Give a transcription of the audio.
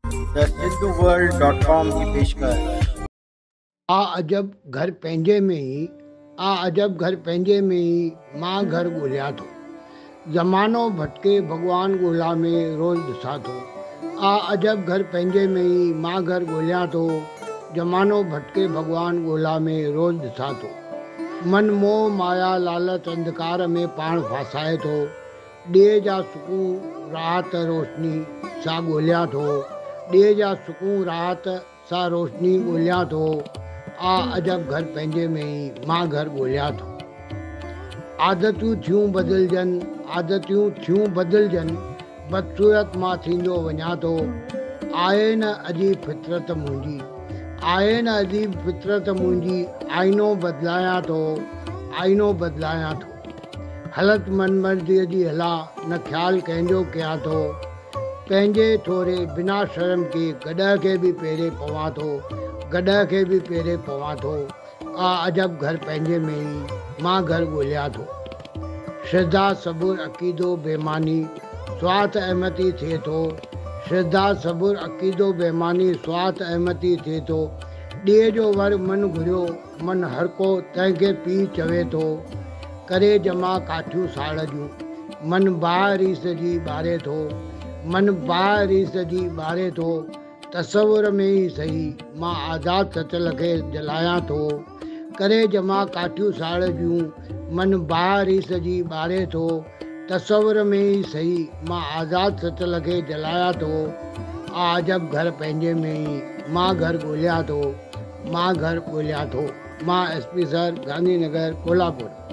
theSindhuworld.com की पेशकश। आ अजब घर पंहिंजे में ही आ अजब घर पंहिंजे में ही मां घर ॻोल्हियां थो। ज़मानो भटके भॻवान ॻोल्हा में रोज़ ॾिसां थो। आ अजब घर पंहिंजे में ही मां घर ॻोल्हियां थो। ज़मानो भटके भॻवान ॻोल्हा में रोज़ ॾिसां थो। मन मोह माया लालच अंधकार में पाण फासाए थो। ॾींहं जा सुकून राहत रोशनी सां ॻोल्हियां थो। ॾींहं जा सुकून राहत सां रोशनी ॻोल्हियां थो। आ अजब घर पंहिंजे में ही मां घर ॻोल्हियां थो। आदतूं थियूं बदिलजनि, आदतियूं थियूं बदिलजनि, बदसूरत मां थींदो वञा थो। आहे न अजीब फितरत मुंहिंजी, आहे न अजीब फितरत मुंहिंजी, आईनो बदिलायां थो, आईनो बदिलायां थो। हलत मनमर्ज़ीअ जी हला, न ख़्यालु कंहिंजो कयां थो। पंहिंजे थोरे बिना शर्म के गॾह खे बि पेरे पवां थो, गॾह खे बि पेरे पवां थो। आ अजब घर पंहिंजे में ही मां घर ॻोल्हियां थो। श्रद्धा सबुर अक़ीदो बेमानी स्वार्थ अहमती थिए थो। श्रद्धा सबुर अक़ीदो बेमानी स्वार्थ अहमती थिए थो। ॾींहं जो वर मन घुरियो, मन हर को तंहिंखे पीउ चवे थो। करे जमा काठियूं साड़ जूं, मन बाहि रीस जी ॿारे थो, मन बाहि रीस जी ॿारे थो। तसवुर में ई सही मां आज़ाद सचल खे जलायां थो। करे जमा काठियूं साड़ जूं, मन बाहि रीस जी ॿारे थो। तसवुर में ई सही मां आज़ाद सचल खे जलायां थो। आ अजब घर पंहिंजे में ही मां घर ॻोल्हियां थो, मां घर ॻोल्हियां थो। मां SP सर, गांधी नगर, कोल्हापुर।